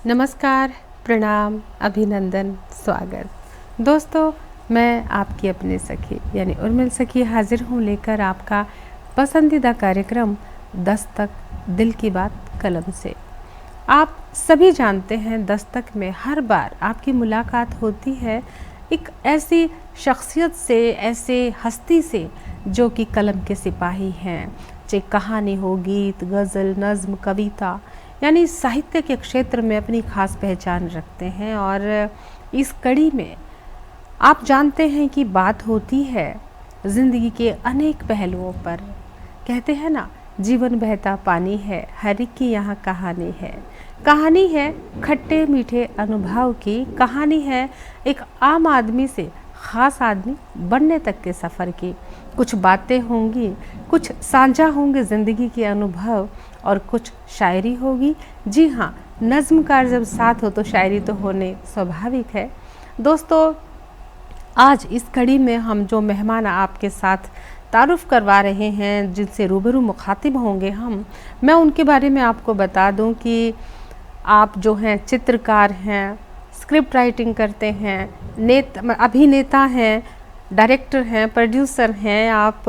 नमस्कार, प्रणाम, अभिनंदन, स्वागत। दोस्तों, मैं आपकी अपनी सखी यानी उर्मिल सखी हाजिर हूँ लेकर आपका पसंदीदा कार्यक्रम दस्तक दिल की बात कलम से। आप सभी जानते हैं, दस्तक में हर बार आपकी मुलाकात होती है एक ऐसी शख्सियत से, ऐसे हस्ती से जो कि कलम के सिपाही हैं। चाहे कहानी हो, गीत, गज़ल, नज़्म, कविता यानी साहित्य के क्षेत्र में अपनी खास पहचान रखते हैं। और इस कड़ी में आप जानते हैं कि बात होती है ज़िंदगी के अनेक पहलुओं पर। कहते हैं ना, जीवन बहता पानी है, हर एक की यहाँ कहानी है। कहानी है खट्टे मीठे अनुभव की, कहानी है एक आम आदमी से ख़ास आदमी बनने तक के सफ़र की। कुछ बातें होंगी, कुछ साझा होंगे ज़िंदगी के अनुभव और कुछ शायरी होगी। जी हाँ, नज़्मकार जब साथ हो तो शायरी तो होने स्वाभाविक है। दोस्तों, आज इस कड़ी में हम जो मेहमान आपके साथ तारुफ़ करवा रहे हैं, जिनसे रूबरू मुखातिब होंगे मैं उनके बारे में आपको बता दूं कि आप जो हैं चित्रकार हैं, स्क्रिप्ट राइटिंग करते हैं, अभिनेता हैं, डायरेक्टर हैं, प्रोड्यूसर हैं। आप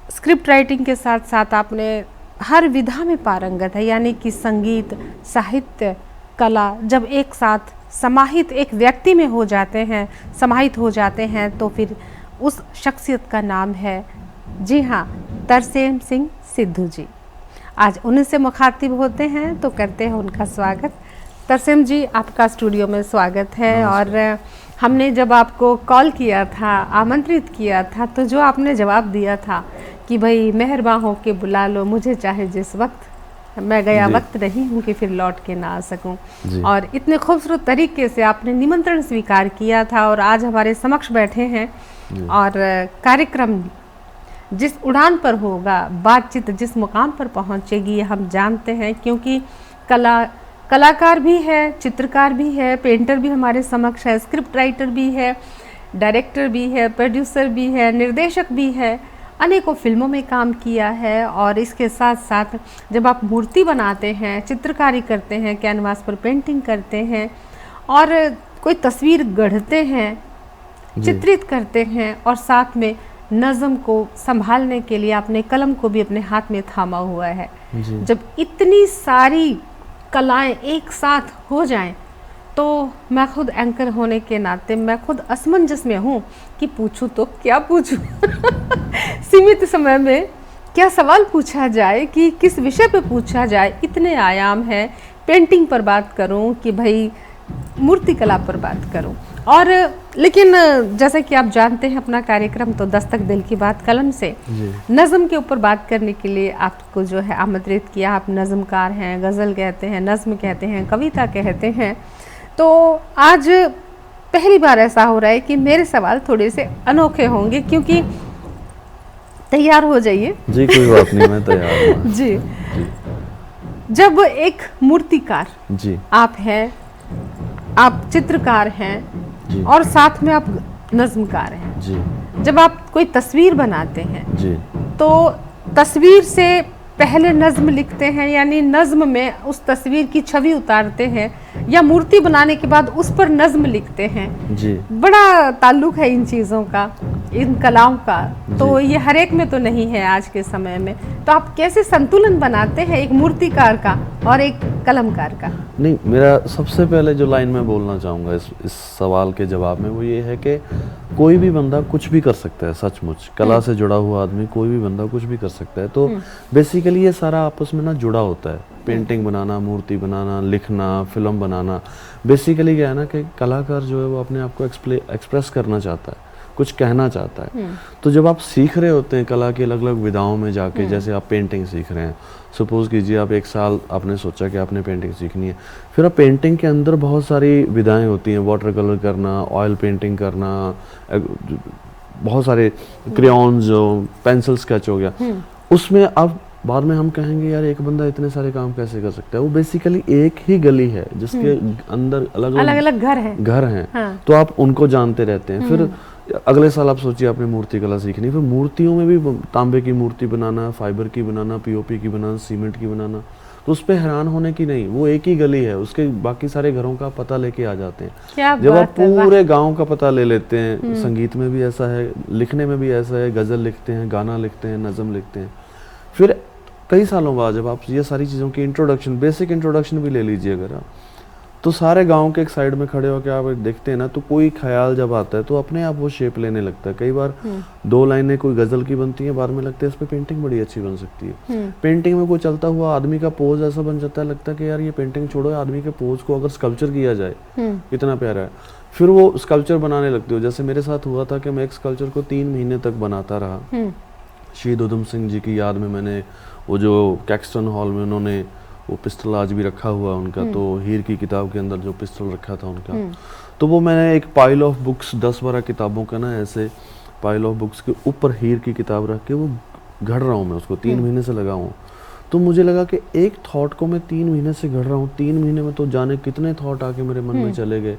स्क्रिप्ट राइटिंग के साथ साथ आपने हर विधा में पारंगत है, यानी कि संगीत, साहित्य, कला जब एक साथ समाहित एक व्यक्ति में हो जाते हैं, समाहित हो जाते हैं तो फिर उस शख्सियत का नाम है, जी हाँ, तरसेम सिंह सिद्धू जी। आज उन्हीं से मुखातिब होते हैं तो करते हैं उनका स्वागत। तरसेम जी, आपका स्टूडियो में स्वागत है। और हमने जब आपको कॉल किया था, आमंत्रित किया था, तो जो आपने जवाब दिया था कि भाई मेहरबान हो के बुला लो मुझे, चाहे जिस वक्त, मैं गया वक्त नहीं हूँ कि फिर लौट के ना आ सकूँ। और इतने खूबसूरत तरीके से आपने निमंत्रण स्वीकार किया था और आज हमारे समक्ष बैठे हैं। और कार्यक्रम जिस उड़ान पर होगा, बातचीत जिस मुकाम पर पहुँचेगी, ये हम जानते हैं, क्योंकि कलाकार भी है, चित्रकार भी है, पेंटर भी हमारे समक्ष है, स्क्रिप्ट राइटर भी है, डायरेक्टर भी है, प्रोड्यूसर भी है, निर्देशक भी है, अनेकों फिल्मों में काम किया है। और इसके साथ साथ जब आप मूर्ति बनाते हैं, चित्रकारी करते हैं, कैनवास पर पेंटिंग करते हैं और कोई तस्वीर गढ़ते हैं, चित्रित करते हैं और साथ में नज़्म को संभालने के लिए आपने कलम को भी अपने हाथ में थामा हुआ है। जब इतनी सारी कलाएं एक साथ हो जाएं तो मैं खुद एंकर होने के नाते मैं खुद असमंजस में हूँ कि पूछूं तो क्या पूछूं। सीमित समय में क्या सवाल पूछा जाए, कि किस विषय पे पूछा जाए, इतने आयाम हैं। पेंटिंग पर बात करूं कि भाई मूर्ति कला पर बात करूं। और लेकिन जैसा कि आप जानते हैं, अपना कार्यक्रम तो दस्तक दिल की बात कलम से नज़्म के ऊपर बात करने के लिए आपको जो है आमंत्रित किया। आप नज़्मकार हैं, गज़ल कहते हैं, नज़्म कहते हैं, कविता कहते हैं। तो आज पहली बार ऐसा हो रहा है कि मेरे सवाल थोड़े से अनोखे होंगे, क्योंकि तैयार हो जाइए। जी, कोई बात नहीं, मैं तैयार हूँ। जी। जब एक मूर्तिकार जी आप हैं, आप चित्रकार हैं और साथ में आप नज़्मकार हैं जी, जब आप कोई तस्वीर बनाते हैं जी, तो तस्वीर से पहले नज़्म लिखते हैं, यानी नज़्म में उस तस्वीर की छवि उतारते हैं, या मूर्ति बनाने के बाद उस पर नज़्म लिखते हैं। जी, बड़ा ताल्लुक़ है इन चीज़ों का, इन कलाओं का। तो ये हर एक में तो नहीं है आज के समय में। तो आप कैसे संतुलन बनाते हैं एक मूर्तिकार का और एक कलमकार का? नहीं, मेरा सबसे पहले जो लाइन मैं बोलना चाहूँगा इस सवाल के जवाब में, वो ये है कि कोई भी बंदा कुछ भी कर सकता है। सचमुच कला से जुड़ा हुआ आदमी, कोई भी बंदा कुछ भी कर सकता है। तो बेसिकली ये सारा आपस में ना जुड़ा होता है। पेंटिंग बनाना, मूर्ति बनाना, लिखना, फिल्म बनाना, बेसिकली क्या है ना कि कलाकार जो है वो अपने आप को एक्सप्रेस करना चाहता है, कुछ कहना चाहता है। तो जब आप सीख रहे होते हैं कला की अलग अलग विधाओं में जाके, जैसे आप पेंटिंग सीख रहे हैं, सपोज कीजिए आप एक साल आपने सोचा कि आपने पेंटिंग सीखनी है, फिर आप पेंटिंग के अंदर बहुत सारी विधाएं होती हैं, वाटर कलर करना, ऑयल पेंटिंग करना, बहुत सारे क्रेयॉन्स, पेंसिल स्केच हो गया। उसमें अब बाद में हम कहेंगे यार एक बंदा इतने सारे काम कैसे कर सकता है। वो बेसिकली एक ही गली है जिसके अंदर अलग अलग घर हैं। हाँ। तो आप उनको जानते रहते हैं। फिर अगले साल आप सोचिए आपने मूर्ति कला सीखनी, फिर मूर्तियों में भी तांबे की मूर्ति बनाना, फाइबर की बनाना, पीओपी की बनाना, सीमेंट की बनाना, तो उस पे हैरान होने की नहीं, वो एक ही गली है, उसके बाकी सारे घरों का पता लेके आ जाते हैं। क्या जब आप बात है, वाह। पूरे गांव का पता ले लेते हैं, संगीत में भी ऐसा है, लिखने में भी ऐसा है, गज़ल लिखते हैं, गाना लिखते हैं, नज़म लिखते हैं, फिर कई सालों बाद जब आप ये सारी चीज़ों की इंट्रोडक्शन, बेसिक इंट्रोडक्शन भी ले लीजिए अगर आप, तो सारे गांव के एक साइड में खड़े होकर आप देखते हैं ना, तो कोई ख्याल जब आता है तो अपने आप वो शेप लेने लगता है। कई बार 2 लाइनें कोई गज़ल की बनती हैं, बाद में लगता है इस पे पेंटिंग बड़ी अच्छी बन सकती है। पेंटिंग में कोई चलता हुआ आदमी का पोज ऐसा बन जाता है, लगता है कि यार ये पेंटिंग छोड़ो, आदमी के पोज को अगर स्कल्पचर किया जाए कितना प्यारा है। फिर वो स्कल्पचर बनाने लगते हो। जैसे मेरे साथ हुआ था कि मैं एक स्कल्पचर को 3 महीने तक बनाता रहा। शहीद उधम सिंह जी की याद में मैंने वो जो कैक्सटन हॉल में उन्होंने वो पिस्टल आज भी रखा हुआ उनका, तो हीर की किताब के अंदर जो पिस्टल रखा था उनका, तो वो मैंने एक पाइल ऑफ बुक्स 10-12 किताबों का ना ऐसे पाइल ऑफ बुक्स के ऊपर हीर की किताब रख के वो घड़ रहा हूँ मैं उसको, 3 महीने से लगा हूँ। तो मुझे लगा कि एक थॉट को मैं 3 महीने से घड़ रहा हूँ, 3 महीने में तो जाने कितने थॉट आके मेरे मन में चले गए।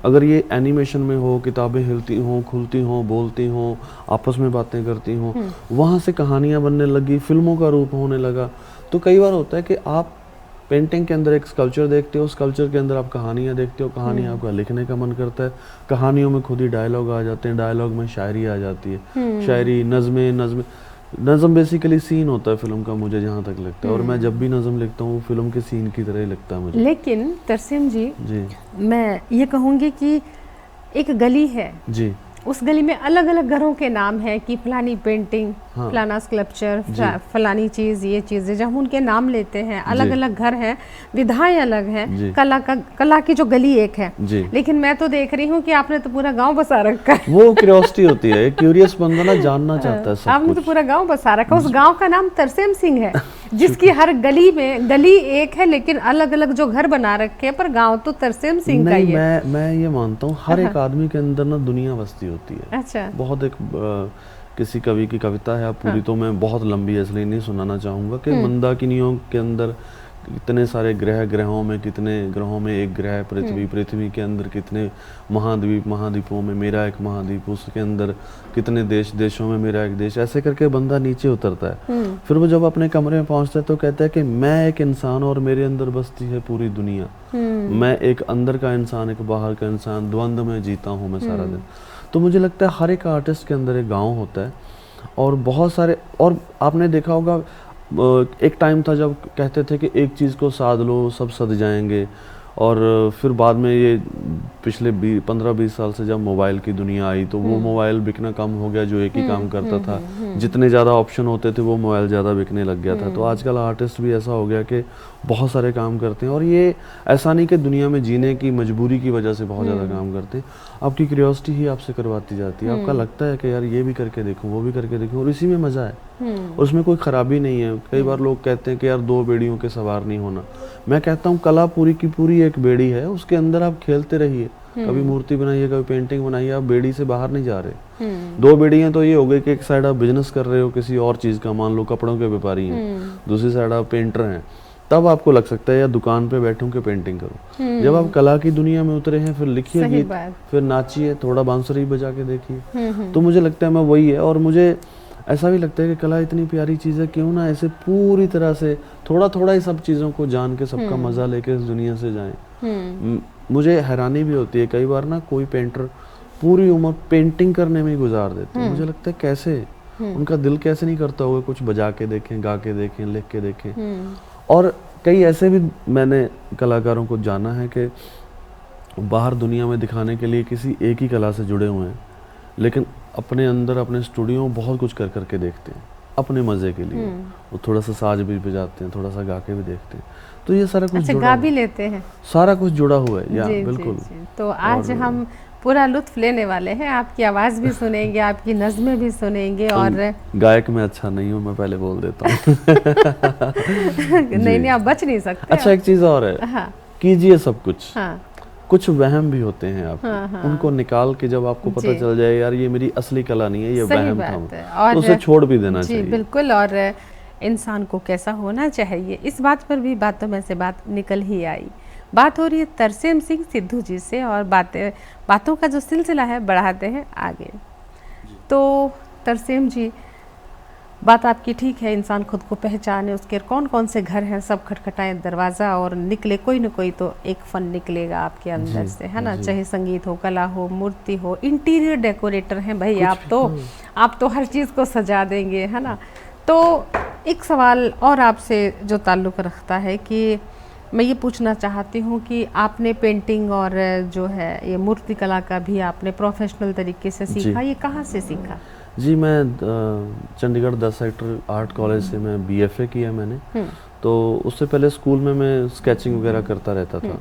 अगर ये एनिमेशन में हो, किताबें हिलती हों, खुलती हों, बोलती हों, आपस में बातें करती हों, वहाँ से कहानियाँ बनने लगी, फिल्मों का रूप होने लगा। तो कई बार होता है कि आप पेंटिंग के अंदर एक स्कल्पचर देखते हो, स्कल्पचर के अंदर आप कहानियाँ देखते हो, कहानी आपका लिखने का मन करता है, कहानियों में खुद ही डायलॉग आ जाते हैं, डायलॉग में शायरी आ जाती है, शायरी, नज़्म बेसिकली सीन होता है फिल्म का, मुझे जहाँ तक लगता है। और मैं जब भी नज़्म लिखता हूँ फिल्म के सीन की तरह ही लगता है मुझे। लेकिन तरसेम जी, मैं ये कहूँगी कि एक गली है जी, उस गली में अलग अलग घरों के नाम है कि फलानी पेंटिंग, फलाना स्कल्पचर, फलानी चीज़, ये चीज़ें, जब हम उनके नाम लेते हैं, अलग अलग घर हैं, विधाएं अलग हैं, कला की जो गली एक है। लेकिन मैं तो देख रही हूँ कि आपने तो पूरा गांव बसा रखा है। वो क्यूरियोसिटी होती है, क्यूरियस बंदा ना जानना चाहता है सब आपने तो पूरा गांव बसा रखा है। उस गांव का नाम तरसेम सिंह है, जिसकी हर गली में, गली एक है लेकिन अलग अलग जो घर बना रखे हैं, पर गांव तो तरसेम सिंह का ही है। मैं ये मानता हूँ हर एक आदमी के अंदर ना दुनिया बसती होती है। अच्छा। बहुत एक किसी कवि की कविता है, पूरी तो मैं बहुत लंबी है इसलिए नहीं सुनाना चाहूँगा, कि मंदाकिनियों के अंदर कितने सारे ग्रहों में कितने ग्रहों में एक ग्रह पृथ्वी के अंदर कितने महाद्वीपों में मेरा एक महाद्वीप, उसके अंदर कितने देशों में मेरा एक देश, ऐसे करके बंदा नीचे उतरता है। फिर वो जब अपने कमरे में पहुंचता है तो कहता है कि मैं एक इंसान और मेरे अंदर बसती है पूरी दुनिया, मैं एक अंदर का इंसान, एक बाहर का इंसान, द्वंद्व में जीता हूँ मैं सारा दिन। तो मुझे लगता है हर एक आर्टिस्ट के अंदर एक गाँव होता है, और बहुत सारे, और आपने देखा होगा एक टाइम था जब कहते थे कि एक चीज़ को साध लो सब सध जाएंगे, और फिर बाद में ये पिछले 15-20 साल से जब मोबाइल की दुनिया आई तो वो मोबाइल बिकना कम हो गया, जो एक ही काम करता था, जितने ज़्यादा ऑप्शन होते थे वो मोबाइल ज़्यादा बिकने लग गया था। तो आजकल आर्टिस्ट भी ऐसा हो गया कि बहुत सारे काम करते हैं, और ये ऐसा नहीं कि दुनिया में जीने की मजबूरी की वजह से बहुत ज़्यादा काम करते हैं, आपकी क्यूरियोसिटी ही आपसे करवाती जाती है, आपका लगता है कि यार ये भी करके देखूँ, वो भी करके देखूँ, और इसी में मज़ा है, और उसमें कोई ख़राबी नहीं है। कई बार लोग कहते हैं कि यार 2 बेड़ियों के सवार नहीं होना, मैं कहता हूँ कला पूरी की पूरी एक बेड़ी है, उसके अंदर आप खेलते रहिए, कभी मूर्ति बनाइए, कभी पेंटिंग बनाइए, आप बेड़ी से बाहर नहीं जा रहे। 2 बेड़ियाँ तो ये हो गई कि एक साइड आप बिजनेस कर रहे हो किसी और चीज़ का, मान लो कपड़ों के व्यापारी हैं, दूसरी साइड आप पेंटर हैं, तब आपको लग सकता है या दुकान पे बैठूं के पेंटिंग करूं। जब आप कला की दुनिया में उतरे हैं, फिर लिखिए गीत, फिर नाचिए, थोड़ा बांसुरी बजा के देखिए। तो मुझे लगता है मैं वही है, और मुझे ऐसा भी लगता है कि कला इतनी प्यारी चीज़ है, क्यों ना ऐसे पूरी तरह से थोड़ा थोड़ा ही सब चीज़ों को जान के सबका मज़ा लेके इस दुनिया से जाएं। मुझे हैरानी भी होती है कई बार ना, कोई पेंटर पूरी उम्र पेंटिंग करने में ही गुजार देते हैं, मुझे लगता है कैसे उनका दिल कैसे नहीं करता होगा कुछ बजा के देखें, गा के देखें, लिख के देखें। और कई ऐसे भी मैंने कलाकारों को जाना है कि बाहर दुनिया में दिखाने के लिए किसी एक ही कला से जुड़े हुए हैं, लेकिन अपने अंदर अपने स्टूडियो में बहुत कुछ कर करके देखते हैं अपने मज़े के लिए। वो थोड़ा सा साज भी बजाते हैं, थोड़ा सा गा के भी देखते हैं, तो ये सारा कुछ गा भी लेते हैं, सारा कुछ जुड़ा हुआ है। या बिल्कुल। तो आज हम पूरा लुत्फ लेने वाले हैं, आपकी आवाज़ भी सुनेंगे, आपकी नज़्में भी सुनेंगे। और गायक में अच्छा नहीं हूँ, मैं पहले बोल देता हूँ। नहीं, आप बच नहीं सकते। अच्छा, एक चीज़ और है, कीजिए सब कुछ, कुछ वहम भी होते हैं आप, उनको निकाल के जब आपको पता चल जाए यार ये मेरी असली कला नहीं है, ये वहम था, तो उसे छोड़ भी देना चाहिए। बिल्कुल। और इंसान को कैसा होना चाहिए, इस बात पर भी बातों में से बात निकल ही आई। बात हो रही है तरसेम सिंह सिद्धू जी से, और बातों का जो सिलसिला है बढ़ाते हैं आगे। तो तरसेम जी, बात आपकी ठीक है, इंसान खुद को पहचाने, उसके कौन कौन से घर हैं सब खटखटाएं दरवाज़ा और निकले कोई न कोई तो एक फन निकलेगा आपके अंदर जी, से, है ना। जी। चाहे संगीत हो, कला हो, मूर्ति हो, इंटीरियर डेकोरेटर हैं भाई आप तो हर चीज़ को सजा देंगे, है ना। तो एक सवाल और आपसे जो ताल्लुक़ रखता है कि मैं ये पूछना चाहती हूँ कि आपने पेंटिंग और जो है ये मूर्ति कला का भी आपने प्रोफेशनल तरीके से सीखा, ये कहाँ से सीखा? जी, मैं चंडीगढ़ 10 सेक्टर आर्ट कॉलेज से मैं BFA किया मैंने। तो उससे पहले स्कूल में मैं स्केचिंग वगैरह करता रहता था।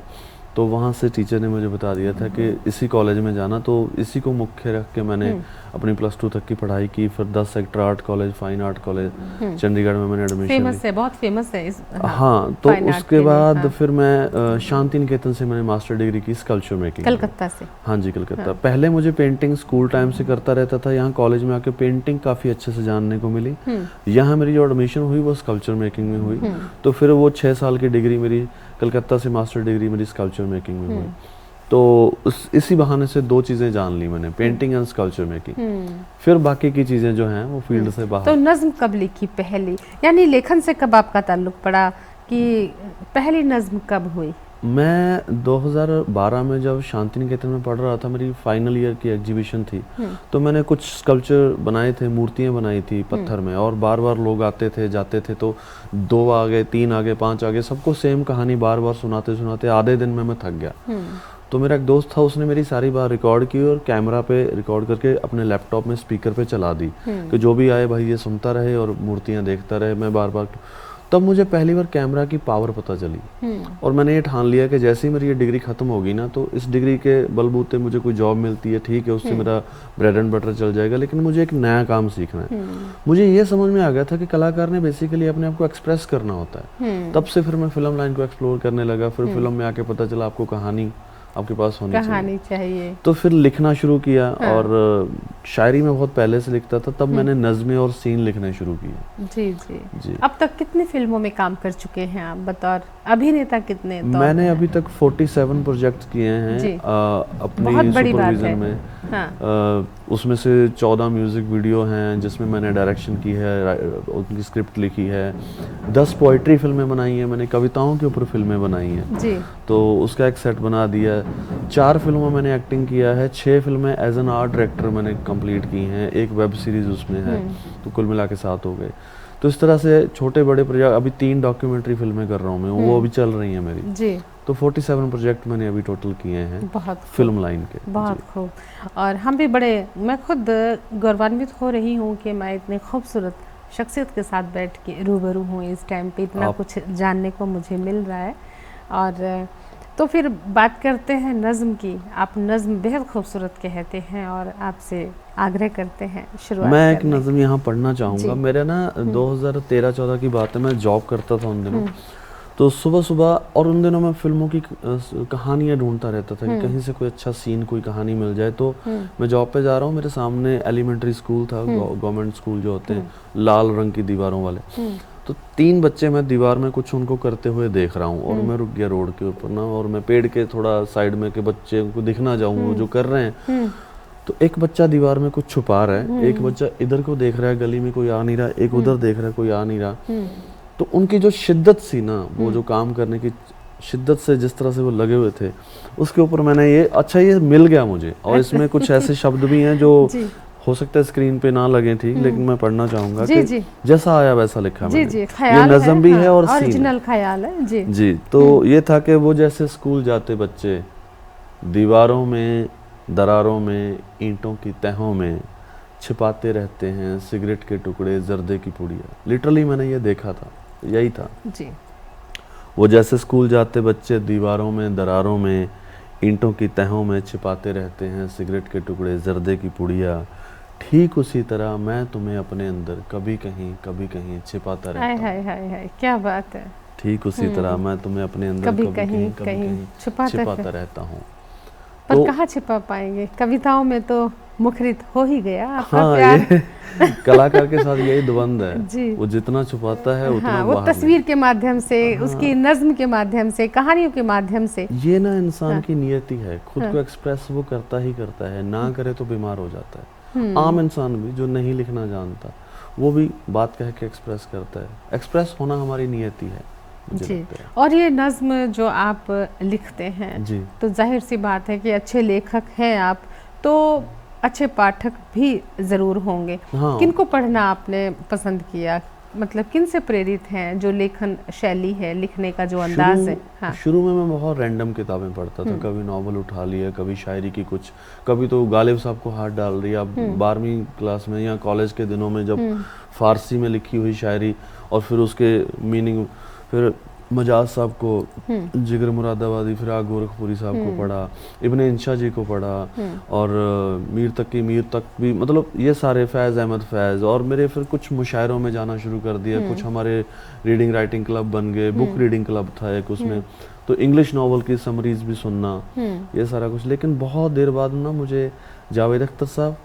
तो वहाँ से टीचर ने मुझे बता दिया था कि इसी कॉलेज में जाना, तो इसी को मुख्य रख के मैंने अपनी +2 तक की पढ़ाई की। फिर 10 sector art college, fine art college Chandigarh में मैंने एडमिशन फेमस है, बहुत फेमस है इस हाँ, तो फाइन आर्ट उसके के लिए, बाद हाँ। फिर मैं शांति निकेतन से मैंने मास्टर डिग्री की स्कल्पचर मेकिंग। कलकत्ता से? हाँ जी, कलकत्ता। पहले मुझे पेंटिंग स्कूल टाइम से करता रहता था, यहाँ कॉलेज में आके पेंटिंग काफ़ी अच्छे से जानने को मिली। यहाँ मेरी जो एडमिशन हुई वो स्कल्पचर मेकिंग में हुई। तो फिर वो 6 साल की डिग्री मेरी कलकत्ता से मास्टर डिग्री मेरी स्कल्पचर मेकिंग में हुई। तो इसी बहाने से 2 चीज़ें जान ली मैंने, पेंटिंग एंड स्कल्पचर मेकिंग। फिर बाकी की चीज़ें जो हैं वो फील्ड से बाहर। तो नज्म कब लिखी पहली, यानी लेखन से कब आपका ताल्लुक पड़ा, कि पहली नज्म कब हुई? मैं 2012 में जब शांति निकेतन में पढ़ रहा था, मेरी फाइनल ईयर की एग्जीबिशन थी। तो मैंने कुछ स्कल्पचर बनाए थे, मूर्तियाँ बनाई थी पत्थर में, और बार बार लोग आते थे जाते थे, तो 2 आ गए, 3 आ गए, 5 आ गए, सबको सेम कहानी बार बार सुनाते सुनाते आधे दिन में मैं थक गया। तो मेरा एक दोस्त था, उसने मेरी सारी बात रिकॉर्ड की और कैमरा पे रिकॉर्ड करके अपने लैपटॉप में स्पीकर पे चला दी कि जो भी आए भाई ये सुनता रहे और मूर्तियाँ देखता रहे। मैं बार बार, तब मुझे पहली बार कैमरा की पावर पता चली। और मैंने ये ठान लिया कि जैसे ही मेरी ये डिग्री खत्म होगी ना, तो इस डिग्री के बलबूते मुझे कोई जॉब मिलती है, ठीक है, उससे मेरा ब्रेड एंड बटर चल जाएगा, लेकिन मुझे एक नया काम सीखना है। मुझे ये समझ में आ गया था कि कलाकार ने बेसिकली अपने आप को एक्सप्रेस करना होता है। तब से फिर मैं फिल्म लाइन को एक्सप्लोर करने लगा। फिर फिल्म में आके पता चला आपको कहानी आपके पास होनी चाहिए। तो फिर लिखना शुरू किया। और शायरी में बहुत पहले से लिखता था, तब मैंने नज़में और सीन लिखने शुरू किए। जी जी जी। अब तक कितनी फिल्मों में काम कर चुके हैं आप, बतौर अभिनेता कितने? मैंने अभी तक 47 प्रोजेक्ट किए हैं अपनी सुपरविजन में। हाँ। उसमें से 14 म्यूजिक वीडियो हैं जिसमें मैंने डायरेक्शन की है, उनकी स्क्रिप्ट लिखी है। 10 पोइट्री फिल्में बनाई हैं मैंने, कविताओं के ऊपर फिल्में बनाई हैं जी। तो उसका एक सेट बना दिया। 4 फिल्मों मैंने एक्टिंग किया है, 6 फिल्में एज एन आर्ट डायरेक्टर मैंने कंप्लीट की हैं, एक वेब सीरीज उसमें है, तो कुल मिला के 7 हो गए। तो इस तरह से छोटे बड़े प्रोजेक्ट, अभी 3 डॉक्यूमेंट्री फिल्में कर रहा हूँ मैं, वो अभी चल रही हैं मेरी जी। तो 47 प्रोजेक्ट मैंने अभी टोटल किए हैं बहुत फिल्म लाइन के। बहुत खूब। और हम भी मैं खुद गौरवान्वित हो रही हूँ कि मैं इतने खूबसूरत शख्सियत के साथ बैठ के रूबरू हूँ इस टाइम पे, इतना कुछ जानने को मुझे मिल रहा है। और तो फिर बात करते हैं नज़्म की। आप नज़्म बेहद खूबसूरत कहते हैं और आपसे आग्रह करते हैं शुरुआत। मैं एक नज़्म यहाँ पढ़ना चाहूँगा। मेरे ना 2013-14 की बात है, मैं जॉब करता था उन दिनों। तो सुबह सुबह, और उन दिनों मैं फिल्मों की कहानियाँ ढूंढता रहता था कि कहीं से कोई अच्छा सीन, कोई कहानी मिल जाए। तो मैं जॉब पे जा रहा हूँ, मेरे सामने एलिमेंट्री स्कूल था, गवर्नमेंट स्कूल जो होते हैं लाल रंग की दीवारों वाले। तो 3 बच्चे मैं दीवार में कुछ उनको करते हुए देख रहा हूँ, और मैं रुक गया रोड के ऊपर ना, और मैं पेड़ के थोड़ा साइड में के बच्चे को दिखना जाऊँ वो जो कर रहे हैं। तो एक बच्चा दीवार में कुछ छुपा रहा है, एक बच्चा इधर को देख रहा है, गली में कोई आ नहीं रहा, एक उधर देख रहा है, कोई आ नहीं रहा। तो उनकी जो शिद्दत सी ना, वो जो काम करने की शिद्दत से जिस तरह से वो लगे हुए थे, उसके ऊपर मैंने ये मिल गया मुझे। और इसमें कुछ ऐसे शब्द भी हैं जो हो सकता है स्क्रीन पे ना लगे ठीक, लेकिन मैं पढ़ना चाहूंगा कि जैसा आया वैसा लिखा मैंने। ये नज़्म भी है और ओरिजिनल ख्याल है जी जी। तो ये था कि वो जैसे स्कूल जाते बच्चे, दीवारों में, दरारों में, ईंटों की तहों में छिपाते रहते हैं सिगरेट के टुकड़े, जर्दे की पुड़िया। लिटरली मैंने ये देखा था, यही था जी। वो जैसे स्कूल जाते बच्चे, दीवारों में, दरारों में, ईंटों की तहों में छिपाते रहते हैं सिगरेट के टुकड़े, जर्दे की पुड़िया, ठीक उसी तरह मैं तुम्हें अपने अंदर कभी कहीं छिपाता रहता हूँ। हाय हाय हाय, क्या बात है। ठीक उसी तरह मैं तुम्हें अपने अंदर कभी कहीं छिपाता रहता हूँ। पर कहाँ छिपा पाएंगे, कविताओं में तो मुखरित हो ही गया आपका हाँ, प्यार। ये कलाकार के साथ यही द्वंद है जी। वो जितना छुपाता है उतना हाँ, वो तस्वीर के माध्यम से, उसकी नज्म के माध्यम से, कहानियों के माध्यम से। ये ना इंसान की नियति है, खुद को एक्सप्रेस वो करता ही करता है, ना करे तो बीमार हो जाता है। आम इंसान भी जो नहीं लिखना जानता, वो भी बात कह के एक्सप्रेस करता है। एक्सप्रेस होना हमारी नियति है मुझे जी। लगता है। और ये नज़्म जो आप लिखते हैं जी तो जाहिर सी बात है कि अच्छे लेखक हैं आप, तो अच्छे पाठक भी ज़रूर होंगे। हाँ। किनको पढ़ना आपने पसंद किया, मतलब किन से प्रेरित हैं? जो लेखन शैली है, लिखने का जो अंदाज है। हाँ। शुरू में मैं बहुत रैंडम किताबें पढ़ता था, कभी नॉवल उठा लिया, कभी शायरी की कुछ, कभी तो गालिब साहब को हाथ डाल दिया। 12वीं क्लास में या कॉलेज के दिनों में जब फारसी में लिखी हुई शायरी और फिर उसके मीनिंग, फिर मजाज साहब को, जिगर मुरादाबादी, फिर गोरखपुरी साहब को पढ़ा, इब्ने इंशा जी को पढ़ा, और मीर तक भी, मतलब ये सारे, फैज़ अहमद फैज़, और मेरे फिर कुछ मुशायरों में जाना शुरू कर दिया। कुछ हमारे रीडिंग राइटिंग क्लब बन गए, बुक रीडिंग क्लब था एक उसमें, तो इंग्लिश नावल की समरीज भी सुनना, ये सारा कुछ। लेकिन बहुत देर बाद ना मुझे जावेद अख्तर साहब,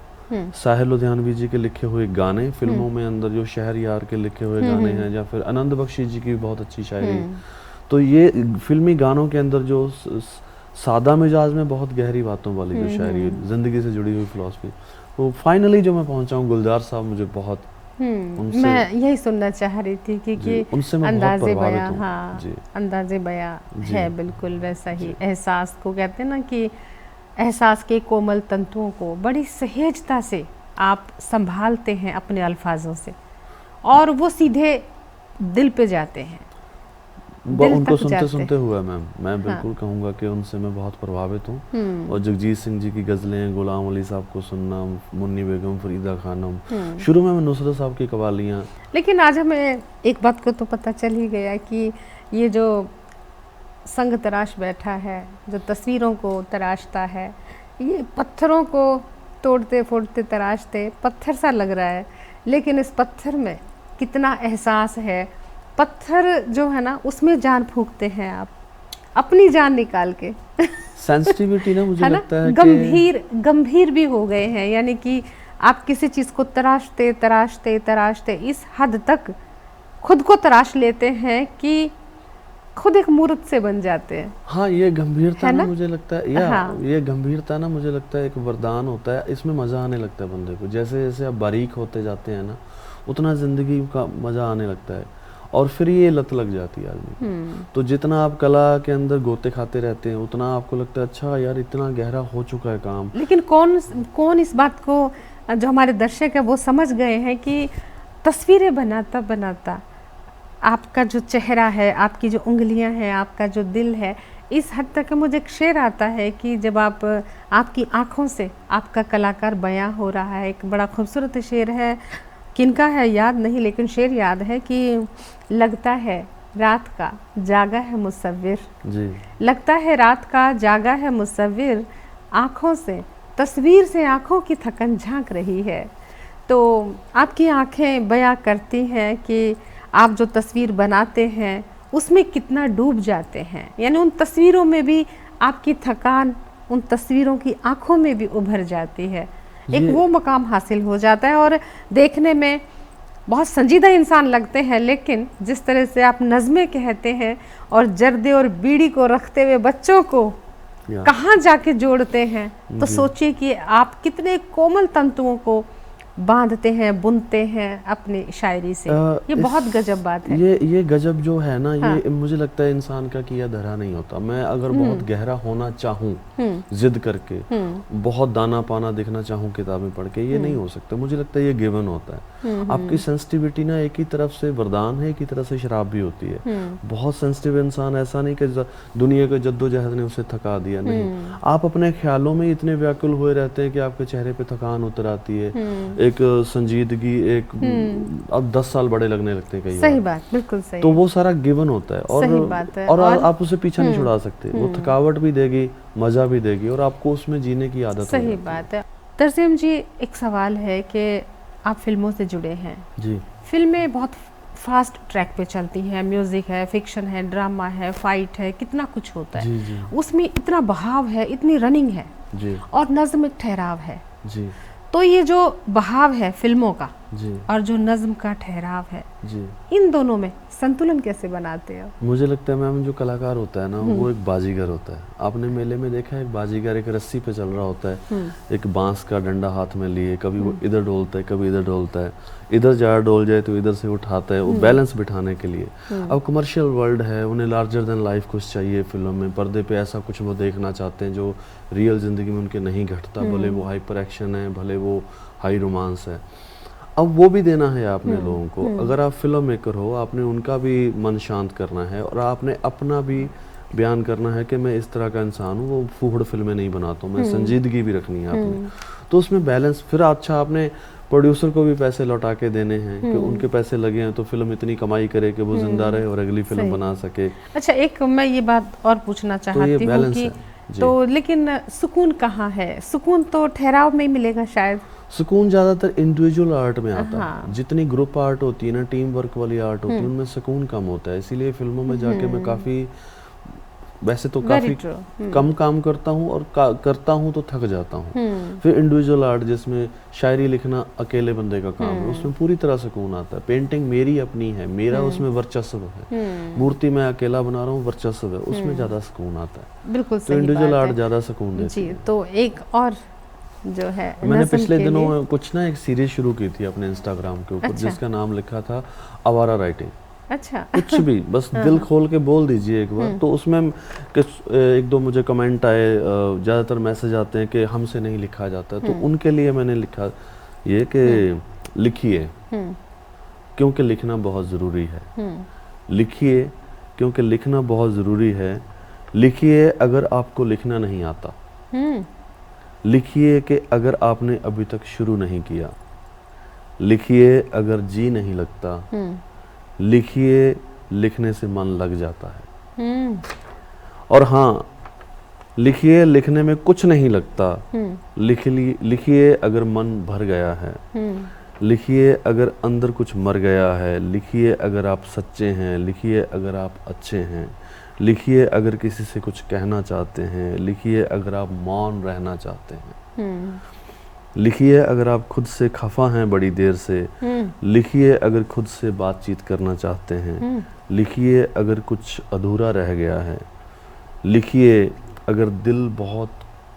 साहिर लुधियानवी जी के लिखे हुए गाने फिल्मों में अंदर, जो शहरयार के लिखे हुए गाने हैं, या फिर आनंद बख्शी जी की बहुत अच्छी शायरी, तो ये फिल्मी गानों के अंदर जो सादा मिजाज में बहुत गहरी बातों वाली जो शायरी, जिंदगी से जुड़ी हुई फिलॉसफी, तो फाइनली जो मैं पहुंचा हूँ, गुलजार साहब मुझे बहुत, मैं यही सुनना चाह रही थी कि उनसे मैं बहुत अंदाज़े प्रभावित बयां, हूँ। हाँ, जी। अंदाज़े बयां है बिल्कुल वैसा ही। एहसास को कहते हैं ना कि एहसास के कोमल तंतुओं को बड़ी सहेजता से आप संभालते हैं अपने अल्फाजों से, और वो सीधे दिल पे जाते हैं, दिल उनको तक सुनते जाते सुनते हुआ मैम, मैं बिल्कुल कहूँगा कि उनसे मैं बहुत प्रभावित हूँ। और जगजीत सिंह जी की गज़लें, गुलाम अली साहब को सुनना, मुन्नी बेगम, फरीदा खानम, शुरू में मैं नुसरत साहब की कवालियाँ। लेकिन आज हमें एक बात को तो पता चल ही गया कि ये जो संग तराश बैठा है, जो तस्वीरों को तराशता है, ये पत्थरों को तोड़ते फोड़ते तराशते पत्थर सा लग रहा है, लेकिन इस पत्थर में कितना एहसास है। पत्थर जो है ना, उसमें जान फूंकते हैं आप, अपनी जान निकाल के। सेंसिटिविटी ना मुझे लगता है गंभीर भी हो गए हैं, यानी कि आप किसी चीज़ को तराशते तराशते तराशते इस हद तक खुद को तराश लेते हैं कि खुद एक मूर्त से बन जाते हैं। हाँ, ये गंभीरता ना मुझे लगता है, हाँ। ये गंभीरता ना मुझे लगता है एक वरदान होता है। इसमें मज़ा आने लगता है बंदे को। जैसे जैसे आप बारीक होते जाते हैं ना, उतना ज़िंदगी का मज़ा आने लगता है, और फिर ये लत लग जाती है आदमी। तो जितना आप कला के अंदर गोते खाते रहते हैं, उतना आपको लगता है अच्छा यार इतना गहरा हो चुका है काम। लेकिन कौन इस बात को, जो हमारे दर्शक है वो समझ गए हैं कि तस्वीरें बनाता बनाता आपका जो चेहरा है, आपकी जो उंगलियां हैं, आपका जो दिल है, इस हद तक मुझे एक शेर आता है कि जब आपकी आँखों से आपका कलाकार बयां हो रहा है। एक बड़ा खूबसूरत शेर है, किनका है याद नहीं, लेकिन शेर याद है कि लगता है रात का जागा है मुसव्विर, जी, लगता है रात का जागा है मुसव्विर, आँखों से तस्वीर से आँखों की थकन झांक रही है। तो आपकी आँखें बयां करती हैं कि आप जो तस्वीर बनाते हैं उसमें कितना डूब जाते हैं, यानी उन तस्वीरों में भी आपकी थकान उन तस्वीरों की आँखों में भी उभर जाती है। एक वो मकाम हासिल हो जाता है, और देखने में बहुत संजीदा इंसान लगते हैं, लेकिन जिस तरह से आप नज़में कहते हैं और जर्दे और बीड़ी को रखते हुए बच्चों को कहाँ जाके जोड़ते हैं, तो सोचिए कि आप कितने कोमल तंतुओं को बांधते हैं, बुनते हैं अपनी शायरी से। ये बहुत गजब बात है। ये गजब जो है ना, ये मुझे लगता है इंसान का किया धरा नहीं होता। मैं अगर बहुत गहरा होना चाहूँ जिद करके, बहुत दाना पाना दिखना चाहूँ किताबें पढ़ के, ये नहीं हो सकता। मुझे लगता है ये गिवन होता है। आपकी सेंसिटिविटी ना एक ही तरफ से वरदान है, एक ही तरफ से शराब भी होती है। बहुत सेंसिटिव इंसान, ऐसा नहीं कि दुनिया के जद्दोजहद ने उसे थका दिया, नहीं। आप अपने ख्यालों में इतने व्याकुल हुए रहते हैं कि आपके चेहरे पे थकान उतर आती है, एक संजीदगी, एक अब 10 साल बड़े लगने लगते हैं कई बार। सही बात, बिल्कुल सही। तो वो सारा गिवन होता है, और सही बात है। और आप उसे पीछा नहीं छुड़ा सकते। वो थकावट भी देगी, मजा भी देगी, और आपको उसमें जीने की आदत हो जाती है। सही बात है। तरसेम जी, एक सवाल है कि आप फिल्मों से जुड़े हैं जी। फिल्में बहुत फास्ट ट्रैक पे चलती हैं, म्यूजिक है, फिक्शन है, ड्रामा है, फाइट है, कितना कुछ होता है। जी, जी। उसमें इतना बहाव है, इतनी रनिंग है, जी। और नज़्म एक ठहराव है। जी। तो ये जो बहाव है फिल्मों का, जी और जो नज्म का ठहराव है, जी। इन दोनों में संतुलन कैसे बनाते हो? मुझे लगता है मैम जो कलाकार होता है ना वो एक बाजीगर होता है। आपने मेले में देखा है एक बाजीगर एक रस्सी पे चल रहा होता है, एक बांस का डंडा हाथ में लिए, कभी वो इधर डोलता है कभी इधर डोलता है, इधर ज़्यादा डोल जाए तो इधर से उठाता है, वो बैलेंस बिठाने के लिए। अब कमर्शियल वर्ल्ड है, उन्हें लार्जर देन लाइफ कुछ चाहिए फिल्म में, पर्दे पे ऐसा कुछ वो देखना चाहते हैं जो रियल ज़िंदगी में उनके नहीं घटता, भले वो हाइपर एक्शन है, भले वो हाई रोमांस है। अब वो भी देना है आपने लोगों को। अगर आप फिल्म मेकर हो, आपने उनका भी मन शांत करना है और आपने अपना भी बयान करना है कि मैं इस तरह का इंसान हूँ, वो फूहड़ फिल्में नहीं बनाता हूँ, मैं संजीदगी भी रखनी है आपने। तो उसमें बैलेंस, फिर अच्छा आपने प्रोड्यूसर को भी पैसे लौटा के देने हैं कि उनके पैसे लगे हैं तो फिल्म इतनी कमाई करे कि वो जिंदा रहे और अगली फिल्म बना सके। अच्छा, एक मैं ये बात और पूछना चाहती हूँ कि तो लेकिन सुकून कहाँ है? सुकून तो ठहराव में ही मिलेगा शायद। सुकून ज़्यादातर इंडिविजुअल आर्ट में आता है। जितनी ग्रुप आर्ट होती है ना, टीम वर्क वाली आर्ट होती है, उनमें सुकून कम होता है। इसीलिए फिल्मों में जाके मैं काफ़ी, वैसे तो काफ़ी कम काम करता हूँ और करता हूँ तो थक जाता हूँ। फिर इंडिविजुअल आर्ट जिसमें शायरी लिखना अकेले बंदे का काम है, उसमें पूरी तरह सुकून आता है। पेंटिंग मेरी अपनी है, मेरा उसमें वर्चस्व है, मूर्ति मैं अकेला बना रहा हूँ, वर्चस्व है, उसमें ज़्यादा सुकून आता है। बिल्कुल तो इंडिविजुअल आर्ट ज़्यादा सुकून देती है। तो एक और जो है, मैंने पिछले दिनों कुछ ना एक सीरीज शुरू की थी अपने इंस्टाग्राम के ऊपर, जिसका नाम लिखा था आवारा राइटिंग। अच्छा। कुछ भी बस दिल खोल के बोल दीजिए एक बार। तो उसमें एक दो मुझे कमेंट आए, ज़्यादातर मैसेज आते हैं कि हमसे नहीं लिखा जाता, तो उनके लिए मैंने लिखा ये कि लिखिए क्योंकि लिखना बहुत ज़रूरी है, लिखिए क्योंकि लिखना बहुत ज़रूरी है, लिखिए अगर आपको लिखना नहीं आता, लिखिए कि अगर आपने अभी तक शुरू नहीं किया, लिखिए अगर जी नहीं लगता, लिखिए लिखने से मन लग जाता है। और हाँ, लिखिए लिखने में कुछ नहीं लगता, लिखिए अगर मन भर गया है, लिखिए अगर अंदर कुछ मर गया है, लिखिए अगर आप सच्चे हैं, लिखिए अगर आप अच्छे हैं, लिखिए अगर किसी से कुछ कहना चाहते हैं, लिखिए अगर आप मौन रहना चाहते हैं, लिखिए अगर आप खुद से खफा हैं बड़ी देर से, लिखिए अगर खुद से बातचीत करना चाहते हैं, लिखिए अगर कुछ अधूरा रह गया है, लिखिए अगर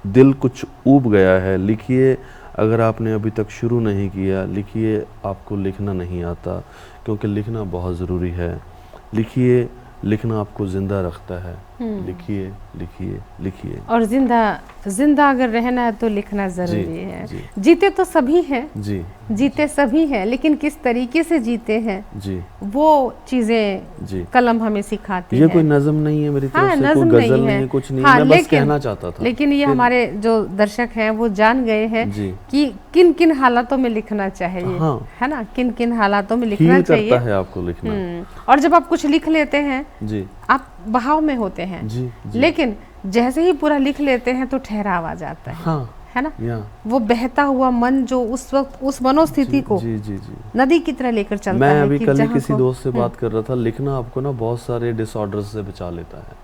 दिल कुछ ऊब गया है, लिखिए अगर आपने अभी तक शुरू नहीं किया, लिखिए आपको लिखना नहीं आता क्योंकि लिखना बहुत ज़रूरी है, लिखिए लिखना आपको जिंदा रखता है, लिखिए लिखिए लिखिए। और जिंदा अगर रहना है तो लिखना जरूरी है। जीते तो सभी हैं, जीते सभी हैं, लेकिन किस तरीके से जीते हैं वो चीजें कलम हमें सिखाती है। ये कोई नज़म नहीं है मेरी तरफ से, कोई गजल नहीं है, कुछ नहीं, मैं बस कहना चाहता था। लेकिन ये हमारे जो दर्शक हैं वो जान गए हैं कि किन किन हालातों में लिखना चाहिए, है ना, किन किन हालातों में लिखना चाहिए। करता है आपको लिखना। और जब आप कुछ लिख लेते हैं जी, आप बहाव में होते हैं, लेकिन जैसे ही पूरा लिख लेते हैं तो ठहराव आ जाता है, है ना, वो बहता हुआ मन जो उस वक्त उस मनोस्थिति को नदी की तरह लेकर चलता है। मैं अभी कल किसी दोस्त से बात कर रहा था, लिखना आपको ना बहुत सारे डिसऑर्डर्स से बचा लेता है,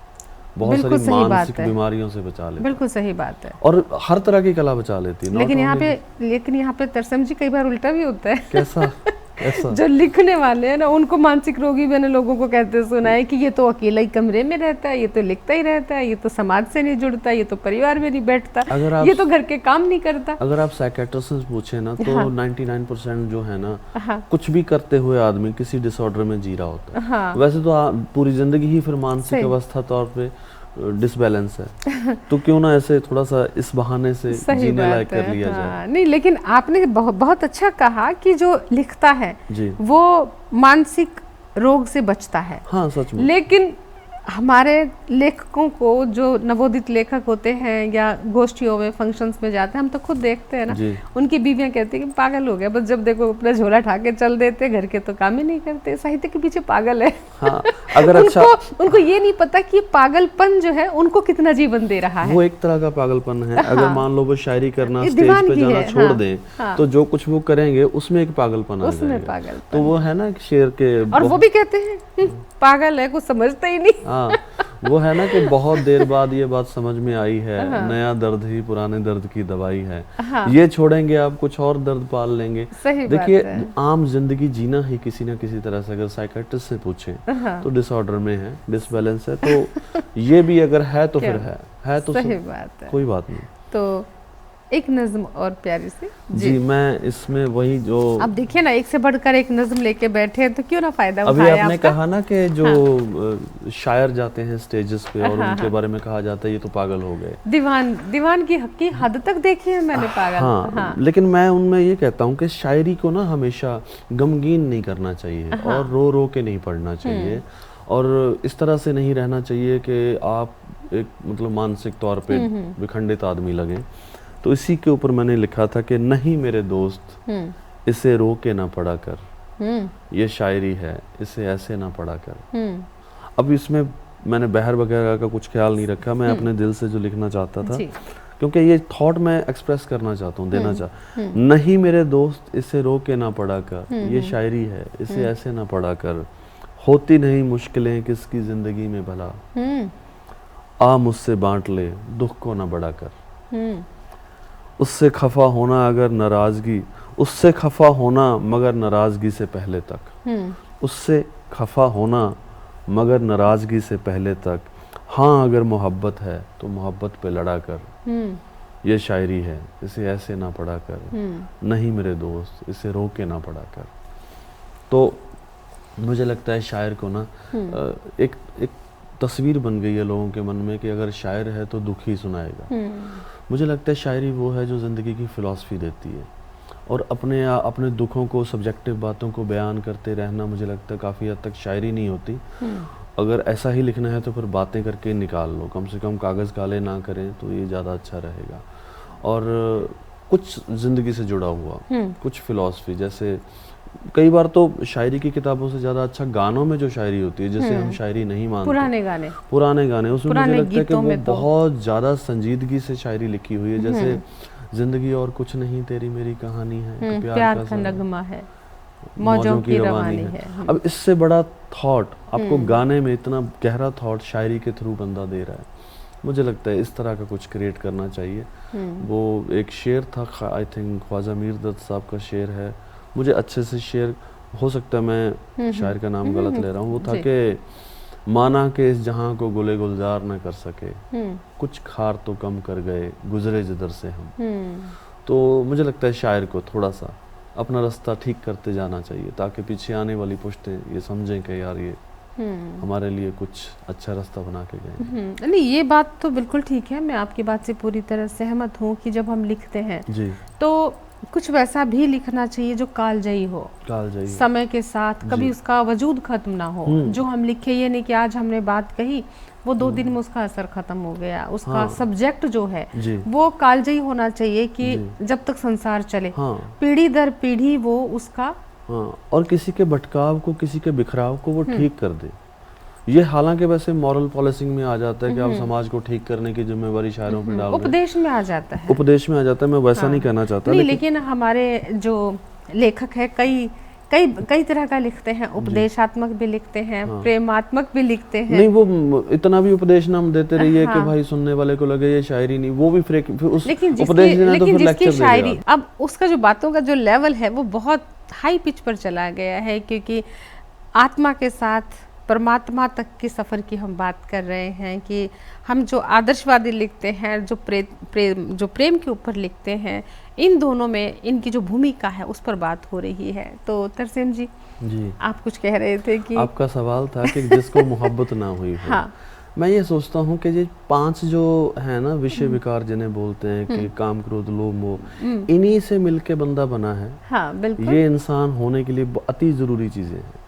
बहुत सारी मानसिक बीमारियों से बचा लेता है। बिल्कुल सही बात है। और हर तरह की कला बचा लेती है। लेकिन यहाँ पे तरसम जी कई बार उल्टा भी होता है। कैसा? जो लिखने वाले हैं ना उनको मानसिक रोगी मैंने लोगों को कहते सुना है कि ये तो अकेला ही कमरे में रहता है, ये तो लिखता ही रहता है, ये तो समाज से नहीं जुड़ता, ये तो परिवार में नहीं बैठता, ये तो घर के काम नहीं करता। अगर आप साइकियाट्रिस्ट से पूछे ना तो 99% जो है ना कुछ भी करते हुए आदमी किसी डिसऑर्डर में जी रहा होता है। वैसे तो पूरी जिंदगी ही फिर मानसिक अवस्था तौर पे डिसबैलेंस है, तो क्यों ना ऐसे थोड़ा सा इस बहाने से जीने लायक कर लिया जाए। नहीं, लेकिन आपने बहुत अच्छा कहा कि जो लिखता है वो मानसिक रोग से बचता है। हाँ, सच में। लेकिन हमारे लेखकों को, जो नवोदित लेखक होते हैं या गोष्ठियों में फंक्शंस में जाते हैं, हम तो खुद देखते हैं ना, उनकी बीवियां कहती है कि पागल हो गया, बस जब देखो अपना झोला उठा के चल देते, घर के तो काम ही नहीं करते, साहित्य के पीछे पागल है। हाँ, अगर उनको ये नहीं पता कि पागलपन जो है उनको कितना जीवन दे रहा है। वो एक तरह का पागलपन है। अगर मान लो वो शायरी करना, स्टेज पे जाना छोड़ दें, तो जो कुछ वो करेंगे उसमें एक पागलपन आ जाएगा। तो वो है ना शेर के, और वो भी कहते हैं पागल है, कुछ समझता ही नहीं। हाँ, वो है ना कि बहुत देर बाद ये बात समझ में आई है, नया दर्द ही पुराने दर्द की दवाई है। ये छोड़ेंगे आप कुछ और दर्द पाल लेंगे। सही देखिए बात है। आम जिंदगी जीना ही किसी ना किसी तरह से, अगर साइकियाट्रिस्ट से पूछें तो डिसऑर्डर में है, डिसबैलेंस है, तो ये भी अगर है तो फिर है तो सही बात है। कोई बात नहीं। तो एक नज्म और प्यारी सी जी मैं इसमें वही जो अब देखिए ना, एक से बढ़कर एक नज्म लेके बैठे हैं, तो क्यों ना फायदा अभी उठाए आपने आपका। कहा ना कि जो शायर जाते हैं स्टेजेस पे और उनके बारे में कहा जाता है ये तो पागल हो गए। दीवान की हद तक देखी है मैंने पागल। हाँ, लेकिन मैं उनमें ये कहता हूँ कि शायरी को ना हमेशा गमगीन नहीं करना चाहिए और रो रो के नहीं पढ़ना चाहिए, और इस तरह से नहीं रहना चाहिए कि आप एक मतलब मानसिक तौर पे विखंडित आदमी लगे। तो इसी के ऊपर मैंने लिखा था कि नहीं मेरे दोस्त इसे रो के ना पढ़ा कर, ये शायरी है इसे ऐसे ना पढ़ा कर। अब इसमें मैंने बहर वगैरह का कुछ ख्याल नहीं रखा, मैं अपने दिल से जो लिखना चाहता था, क्योंकि ये थॉट मैं एक्सप्रेस करना चाहता हूँ, देना नहीं मेरे दोस्त इसे रो के ना पढ़ा कर, ये शायरी है इसे ऐसे ना पढ़ा कर। होती नहीं मुश्किलें किसकी जिंदगी में भला, आ मुझसे बांट ले दुख को ना बढ़ा कर। उससे खफा होना अगर नाराजगी, उससे खफा होना मगर नाराजगी से पहले तक, उससे खफा होना मगर नाराजगी से पहले तक। हाँ अगर मोहब्बत है तो मोहब्बत पे लड़ा कर, ये शायरी है इसे ऐसे ना पढ़ा कर। नहीं मेरे दोस्त इसे रो के ना पढ़ा कर। तो मुझे लगता है शायर को ना एक तस्वीर बन गई है लोगों के मन में कि अगर शायर है तो दुख ही सुनाएगा। मुझे लगता है शायरी वो है जो ज़िंदगी की फ़िलॉसफी देती है, और अपने दुखों को, सब्जेक्टिव बातों को बयान करते रहना मुझे लगता है काफ़ी हद तक शायरी नहीं होती। अगर ऐसा ही लिखना है तो फिर बातें करके निकाल लो, कम से कम कागज़ काले ना करें तो ये ज़्यादा अच्छा रहेगा। और कुछ ज़िंदगी से जुड़ा हुआ कुछ फ़िलॉसफी, जैसे कई बार तो शायरी की किताबों से ज़्यादा अच्छा गानों में जो शायरी होती है, जिसे हम शायरी नहीं मानते, पुराने गाने उसमें मुझे लगता है कि वो बहुत ज़्यादा संजीदगी से शायरी लिखी हुई है। जैसे जिंदगी और कुछ नहीं तेरी मेरी कहानी है, प्यार का नगमा है, मौजों की रवानी है। अब इससे बड़ा थॉट आपको गाने में, इतना गहरा थॉट शायरी के थ्रू बंदा दे रहा है। मुझे लगता है इस तरह का कुछ क्रिएट करना चाहिए। वो एक शेर था, आई थिंक ख्वाजा मीर दत्त साहब का शेर है, मुझे अच्छे से शेर, हो सकता है मैं शायर का नाम गलत ले रहा हूँ, वो था कि माना के इस जहां को गुले गुलजार न कर सके, कुछ खार तो कम कर गए गुजरे जिधर से हम। तो मुझे लगता है शायर को थोड़ा सा अपना रास्ता ठीक करते जाना चाहिए, ताकि पीछे आने वाली पुश्तें ये समझें कि यार ये हमारे लिए कुछ अच्छा रास्ता बना के गए। नहीं, ये बात तो बिल्कुल ठीक है, मैं आपकी बात से पूरी तरह सहमत हूँ कि जब हम लिखते हैं जी, तो कुछ वैसा भी लिखना चाहिए जो कालजयी हो, समय के साथ कभी उसका वजूद खत्म ना हो। जो हम लिखे, ये नहीं कि आज हमने बात कही वो 2 दिन में उसका असर खत्म हो गया। उसका सब्जेक्ट जो है वो कालजयी होना चाहिए कि जब तक संसार चले, पीढ़ी दर पीढ़ी वो उसका और किसी के भटकाव को, किसी के बिखराव को वो ठीक कर दे। ये हालांकि वैसे मॉरल पॉलिसिंग में आ जाता है कि आप समाज को ठीक करने की जिम्मेवारी शायरों पे डाल रहे हैं, उपदेश में आ जाता है, उपदेश में आ जाता है। मैं वैसा नहीं कहना चाहता, लेकिन हमारे जो लेखक है कई तरह का लिखते हैं, उपदेशात्मक भी लिखते हैं, प्रेमात्मक भी लिखते हैं। नहीं, वो इतना भी उपदेश ना हम देते रहिए कि भाई सुनने वाले को लगे ये शायरी नहीं, वो भी उस उपदेश देना तो फिर लेक्चर शायरी, अब उसका जो बातों का जो लेवल है वो बहुत हाई पिच पर चला गया है, क्योंकि आत्मा के साथ परमात्मा तक के सफ़र की हम बात कर रहे हैं कि हम जो आदर्शवादी लिखते हैं, जो प्रेम के ऊपर लिखते हैं, इन दोनों में इनकी जो भूमिका है उस पर बात हो रही है। तो तरसेम जी आप कुछ कह रहे थे कि आपका सवाल था कि जिसको मोहब्बत ना हुई हो। हाँ। मैं ये सोचता हूँ कि ये 5 जो है ना विषय विकार जिन्हें बोलते हैं कि काम, क्रोध, लोभ, मोह, इन्हीं से मिलके बंदा बना है। हाँ, बिल्कुल। ये इंसान होने के लिए अति जरूरी चीजें हैं।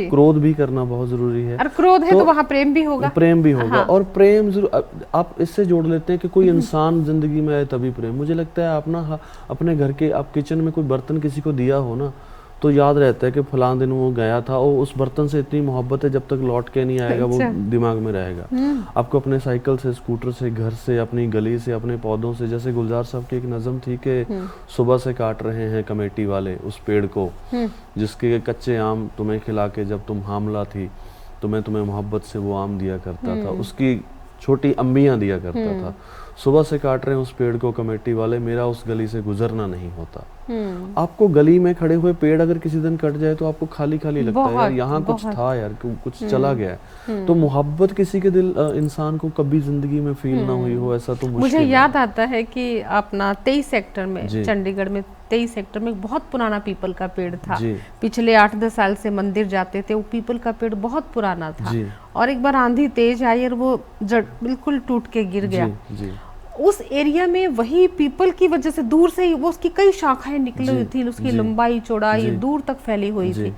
क्रोध भी करना बहुत जरूरी है, और क्रोध है तो वहाँ प्रेम भी होगा, हाँ। और प्रेम आप इससे जोड़ लेते हैं कि कोई इंसान जिंदगी में आए तभी प्रेम। मुझे लगता है आप ना अपने घर के, आप किचन में कोई बर्तन किसी को दिया हो ना, तो याद रहता है कि फलां दिन वो गया था और उस बर्तन से इतनी मोहब्बत है, जब तक लौट के नहीं आएगा वो दिमाग में रहेगा। आपको अपने साइकिल से, स्कूटर से, घर से, अपनी गली से, अपने पौधों से, जैसे गुलजार साहब की एक नज़म थी कि सुबह से काट रहे हैं कमेटी वाले उस पेड़ को जिसके कच्चे आम तुम्हें खिला के जब तुम हामला थी, तो मैं तुम्हें मोहब्बत से वो आम दिया करता था, उसकी छोटी अम्बियां दिया करता था। सुबह से काट रहे हैं उस पेड़ को कमेटी वाले, मेरा उस गली से गुजरना नहीं होता। आपको गली में खड़े हुए पेड़ अगर किसी दिन कट जाए तो आपको खाली खाली लगता है, यार यहाँ कुछ था, यार कुछ चला गया है। तो मोहब्बत किसी के दिल इंसान को कभी जिंदगी में फील ना हुई हो, ऐसा तो मुझे याद आता है कि अपना 23 सेक्टर में, चंडीगढ़ में 23 सेक्टर में बहुत पुराना पीपल का पेड़ था। पिछले 8-10 साल से मंदिर जाते थे, वो पीपल का पेड़ बहुत पुराना था और एक बार आंधी तेज आई और वो जड़ बिल्कुल टूट के गिर गया। उस एरिया में वही पीपल की वजह से दूर से ही वो उसकी कई शाखाएं निकली हुई थी, उसकी लंबाई चौड़ाई दूर तक फैली हुई थी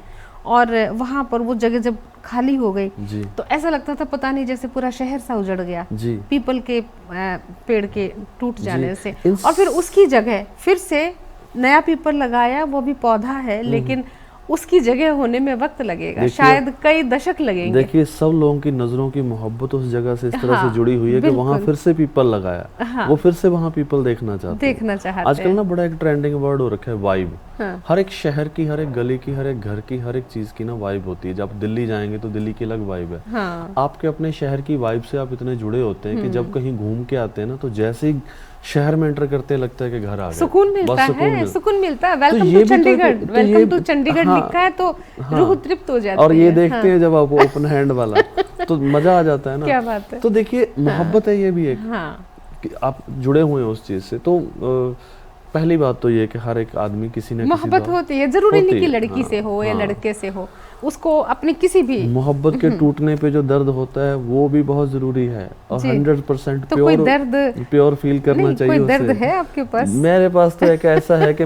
और वहां पर वो जगह जब खाली हो गई तो ऐसा लगता था पता नहीं जैसे पूरा शहर सा उजड़ गया पीपल के पेड़ के टूट जाने से। और फिर उसकी जगह फिर से नया पीपल लगाया, वो भी पौधा है लेकिन उसकी जगह होने में वक्त लगेगा, शायद कई दशक लगेंगे। देखिए सब लोगों की नजरों की मोहब्बत उस जगह से इस तरह से जुड़ी हुई है कि वहाँ फिर से पीपल लगाया, वो फिर से वहाँ पीपल देखना चाहते हैं। आजकल ना बड़ा एक ट्रेंडिंग वर्ड हो रखा है वाइब। हर एक शहर की, हर एक गली की, हर एक घर की, हर एक चीज की ना वाइब होती है। जब आप दिल्ली जाएंगे तो दिल्ली की अलग वाइब है। आपके अपने शहर की वाइब से आप इतने जुड़े होते हैं कि जब कहीं घूम के आते हैं ना तो जैसे ही शहर में एंटर करते लगता है कि घर आ गए, सुकून मिलता है, सुकून मिलता है। Welcome to Chandigarh, welcome to Chandigarh लिखा है तो रूह तृप्त हो जाती है। और ये देखते हैं जब आप ओपन हैंड वाला तो मजा आ जाता है ना। क्या बात है। तो देखिए मोहब्बत है ये भी एक कि आप जुड़े हुए हैं उस चीज से। तो पहली बात तो ये कि हर एक आदमी किसी न किसी मोहब्बत होती है, जरूरी नहीं कि लड़की से हो या लड़के से हो, उसको अपने किसी भी मोहब्बत के टूटने पे जो दर्द होता है वो भी बहुत जरूरी है और 100% तो कोई दर्द प्योर फील करना चाहिए। कोई दर्द है आपके पास? मेरे पास तो एक ऐसा है कि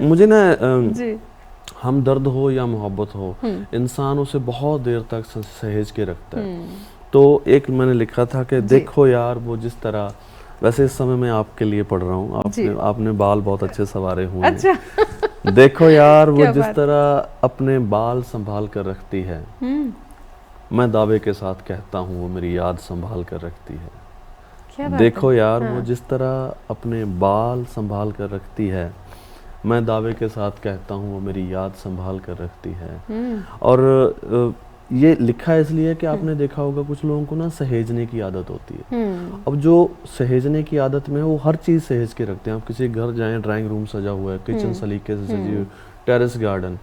मुझे ना हम दर्द हो या मोहब्बत हो इंसान उसे बहुत देर तक सहेज के रखता है। तो एक मैंने लिखा था कि देखो यार वो जिस तरह, वैसे इस समय मैं आपके लिए पढ़ रहा हूँ, आपने बाल बहुत अच्छे संवारे हुए हैं। अच्छा। देखो यार वो जिस तरह अपने बाल संभाल कर रखती है, मैं दावे के साथ कहता हूँ वो मेरी याद संभाल कर रखती है। क्या देखो यार वो जिस तरह अपने बाल संभाल कर रखती है, मैं दावे के साथ कहता हूँ वो मेरी याद संभाल कर रखती है। और ये लिखा है इसलिए कि आपने देखा होगा कुछ लोगों को ना सहेजने की आदत होती है। अब जो सहेजने की आदत में वो हर चीज सहेज के रखते हैं। आप किसी घर जाएं, ड्राइंग रूम सजा हुआ है, किचन सलीके से सजी हुई, टेरेस गार्डन,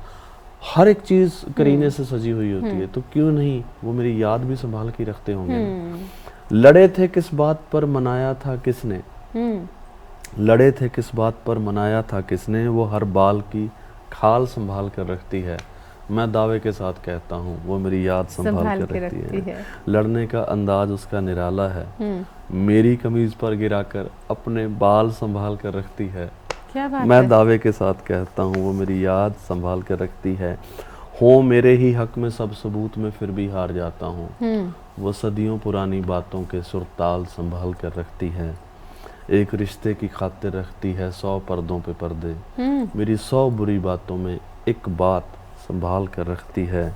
हर एक चीज करीने से सजी हुई होती है। तो क्यों नहीं वो मेरी याद भी संभाल के रखते होंगे। लड़े थे किस बात पर मनाया था किसने, लड़े थे किस बात पर मनाया था किसने, वो हर बाल की खाल संभाल कर रखती है, मैं दावे के साथ कहता हूँ वो मेरी याद संभाल कर रखती है। लड़ने का अंदाज उसका निराला है, मेरी कमीज पर गिराकर अपने बाल संभाल कर रखती है। क्या बात मैं है? दावे के साथ कहता हूँ वो मेरी याद संभाल कर रखती है। हो मेरे ही हक में सब सबूत में फिर भी हार जाता हूँ, वो सदियों पुरानी बातों के सुरताल संभाल कर रखती है। एक रिश्ते की खातिर रखती है 100 पर्दों पे पर्दे, मेरी 100 बुरी बातों में एक बात संभाल कर रखती है।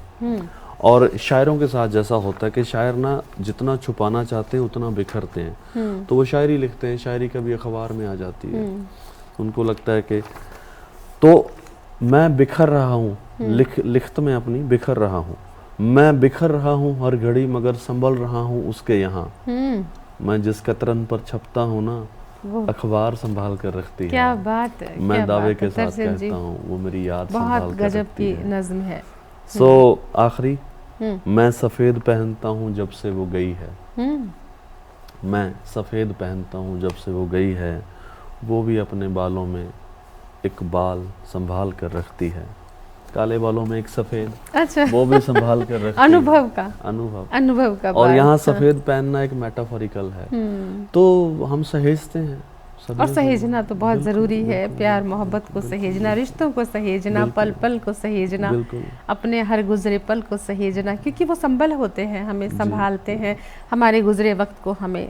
और शायरों के साथ जैसा होता है कि शायर ना जितना छुपाना चाहते हैं उतना बिखरते हैं। तो वो शायरी लिखते हैं, शायरी कभी अखबार में आ जाती है, उनको लगता है कि तो मैं बिखर रहा हूँ, लिखत में अपनी बिखर रहा हूँ, मैं बिखर रहा हूँ हर घड़ी मगर संभल रहा हूँ उसके यहाँ, मैं जिस कतरन पर छपता हूँ ना अखबार संभाल कर रखती है। क्या बात है, मैं दावे के साथ कहता हूँ वो मेरी याद संभाल कर रखती है। बहुत गजब की नज्म है। आखिरी, मैं सफेद पहनता हूँ जब से वो गई है, मैं सफेद पहनता हूँ जब से वो गई है, वो भी अपने बालों में एक बाल संभाल कर रखती है। काले बालों में एक सफेद, अच्छा, वो भी संभाल कर रखती है। अनुभव का और यहाँ सफेद पहनना एक मेटाफोरिकल है। तो हम सहेजते हैं और सहेजना तो बहुत जरूरी है। प्यार मोहब्बत को सहेजना, रिश्तों को सहेजना, पल पल को सहेजना, अपने हर गुजरे पल को सहेजना, क्योंकि वो संबल होते हैं, हमें संभालते हैं, हमारे गुजरे वक्त को हमें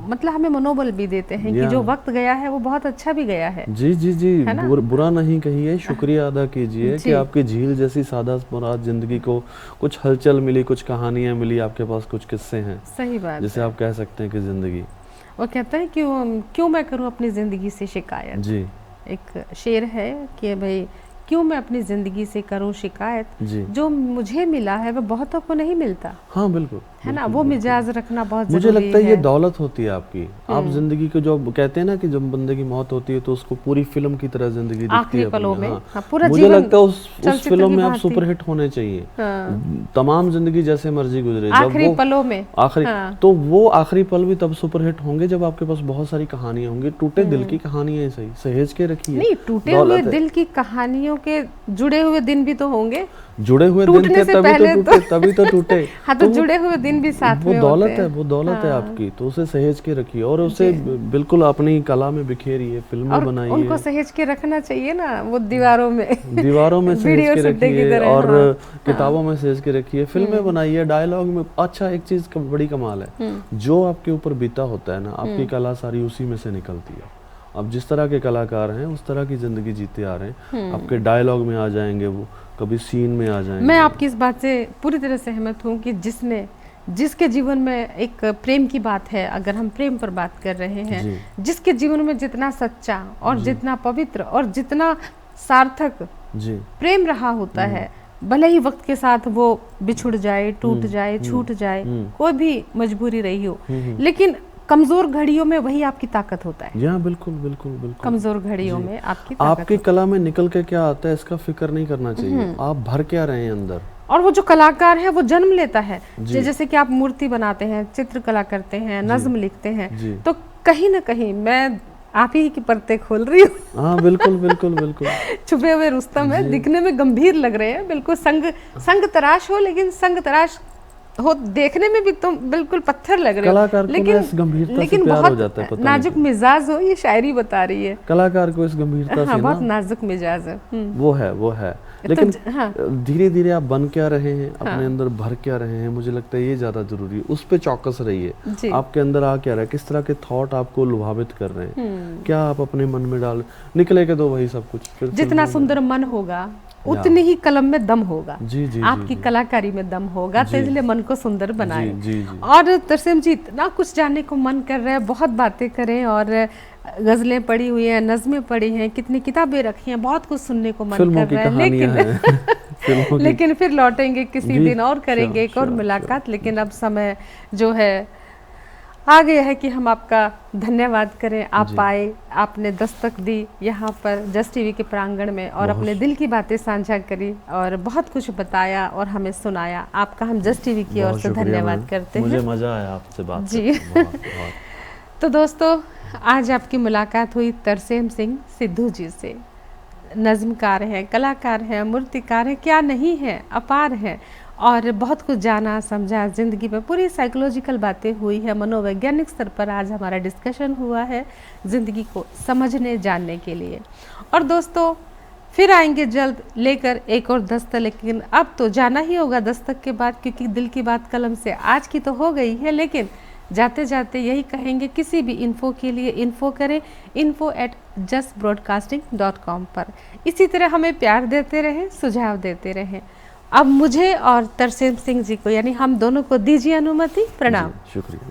मतलब हमें मनोबल भी देते हैं कि जो वक्त गया है वो बहुत अच्छा भी गया है। जी जी जी, बुरा नहीं कहिए, शुक्रिया अदा कीजिए कि आपकी झील जैसी सादा मुराद जिंदगी को कुछ हलचल मिली, कुछ कहानियां मिली, आपके पास कुछ किस्से हैं। सही बात, जिसे आप कह सकते हैं कि जिंदगी। वो कहता है क्यों मैं करूं अपनी जिंदगी से शिकायत। जी, एक शेर है कि भाई क्यों मैं अपनी ज़िंदगी से करूं शिकायत? जी जो मुझे मिला है वो बहुतों को नहीं मिलता, हाँ बिल्कुल है ना। बिल्कुल, वो बिल्कुल। मिजाज रखना बहुत मुझे ज़रूरी लगता है ये दौलत होती है आपकी। आप जिंदगी को जो कहते हैं ना कि जब बंदे की मौत होती है तो उसको पूरी फिल्म की तरह जिंदगी दिखती आखिरी है पलों अपनी। में, हाँ हाँ, पूरा मुझे जीवन लगता है उस चलचित्र फिल्म की में आप भांति। सुपरहिट होने चाहिए। हाँ, तमाम जिंदगी जैसे मर्जी गुजरे, जब आखिरी वो पलों में, आखिरी हाँ। तो वो आखिरी पल भी तब सुपरहिट होंगे जब आपके पास बहुत सारी कहानियां होंगी। टूटे दिल की कहानियां सही सहेज के रखिए। नहीं, टूटे हुए दौलत है। दिल की कहानियों के जुड़े हुए दिन भी तो होंगे। जुड़े हुए दिन टूटने थे से तभी तो पहले टूटे, तभी तो टूटे। हाँ, तो जुड़े हुए दिन भी साथ वो में दौलत होते है, हैं। वो दौलत है हाँ। आपकी, तो उसे सहेज के रखिए और उसे बिल्कुल अपनी कला में बिखेरिए, फिल्में और बनाइए। उनको सहेज के रखना चाहिए ना, वो दीवारों में दीवारों में सहेज वीडियो के सुट्टे की रखिए तरह, और हाँ। किताबों में सहेज के रखिए, फिल्में बनाइए, डायलॉग में। अच्छा, एक चीज बड़ी कमाल है, जो आपके ऊपर बीता होता है ना, आपकी कला सारी उसी में से निकलती है। अब जिस तरह के कलाकार हैं उस तरह की जिंदगी जीते आ रहे हैं। आपके डायलॉग में आ जाएंगे, वो कभी सीन में आ जाएंगे। मैं आपकी इस बात से पूरी तरह सहमत हूँ कि जिसके जीवन में एक प्रेम की बात है, अगर हम प्रेम पर बात कर रहे हैं, जिसके जीवन में जितना सच्चा और जितना पवित्र और जितना सार्थक जी प्रेम रहा होता है, भले ही वक्त के साथ वो बिछुड़ जाए, टूट जाए, छूट जाए, कोई भी मजबूरी रही हो, लेकिन कमजोर घड़ियों में वही आपकी ताकत होता है। हाँ बिल्कुल बिल्कुल बिल्कुल। कमजोर घड़ियों में आपकी ताकत आपकी कला में निकल के क्या आता है इसका फिक्र नहीं करना चाहिए। आप भर क्या रहे हैं अंदर। और वो जो कलाकार है वो जन्म लेता है। जैसे कि आप मूर्ति बनाते हैं, चित्रकला करते हैं, नज्म लिखते हैं, तो कहीं ना कहीं मैं आप ही की परतें खोल रही हूँ। हाँ बिल्कुल बिल्कुल बिल्कुल। छुपे हुए रुस्तम है, दिखने में गंभीर लग रहे हैं, बिल्कुल संग तराश हो, लेकिन संग तराश हो देखने में भी तुम बिल्कुल पत्थर लग रहे हो। कलाकार को इस गंभीरता से प्यार हो जाता है, पता नाजुक मिजाज हो, ये शायरी बता रही है। कलाकार को इस गंभीरता से बहुत नाजुक मिजाज है। वो है लेकिन धीरे धीरे आप बन क्या रहे हैं, अपने अंदर भर क्या रहे हैं, मुझे लगता है ये ज्यादा जरूरी है। उस पे चौकस रहिए, आपके अंदर आ क्या रहा है, किस तरह के थॉट आपको लुभावित कर रहे हैं, क्या आप अपने मन में डाल निकलेगा तो वही सब कुछ। फिर जितना सुंदर मन होगा उतनी ही कलम में दम होगा। जी आपकी कलाकारी में दम होगा, तो इसलिए मन को सुंदर बनाए। जी। और तरसेम जी, इतना कुछ जानने को मन कर रहा है, बहुत बातें करें, और गजलें पढ़ी हुई हैं, नज़में पढ़ी हैं, कितनी किताबें रखी हैं, बहुत कुछ सुनने को मन कर रहा है, लेकिन फिर लौटेंगे किसी दिन और करेंगे एक और मुलाकात। लेकिन अब समय जो है आ गया है कि हम आपका धन्यवाद करें। आप आए, आपने दस्तक दी यहाँ पर जस्ट टीवी के प्रांगण में, और अपने दिल की बातें साझा करी और बहुत कुछ बताया और हमें सुनाया। आपका हम जस्ट टीवी की ओर से धन्यवाद करते हैं। मुझे मजा आया आपसे बात जी। तो दोस्तों, आज आपकी मुलाकात हुई तरसेम सिंह सिद्धू जी से। नज़्मकार हैं, कलाकार हैं, मूर्तिकार हैं, क्या नहीं है, अपार है, और बहुत कुछ जाना समझा ज़िंदगी में। पूरी साइकोलॉजिकल बातें हुई है, मनोवैज्ञानिक स्तर पर आज हमारा डिस्कशन हुआ है ज़िंदगी को समझने जानने के लिए। और दोस्तों, फिर आएंगे जल्द लेकर एक और दस्तक, लेकिन अब तो जाना ही होगा दस्तक के बाद, क्योंकि दिल की बात कलम से आज की तो हो गई है। लेकिन जाते जाते यही कहेंगे, किसी भी इन्फो के लिए इन्फो करें info@justbroadcasting.com पर। इसी तरह हमें प्यार देते रहें, सुझाव देते रहें। अब मुझे और तरसेम सिंह जी को, यानी हम दोनों को दीजिए अनुमति। प्रणाम। शुक्रिया।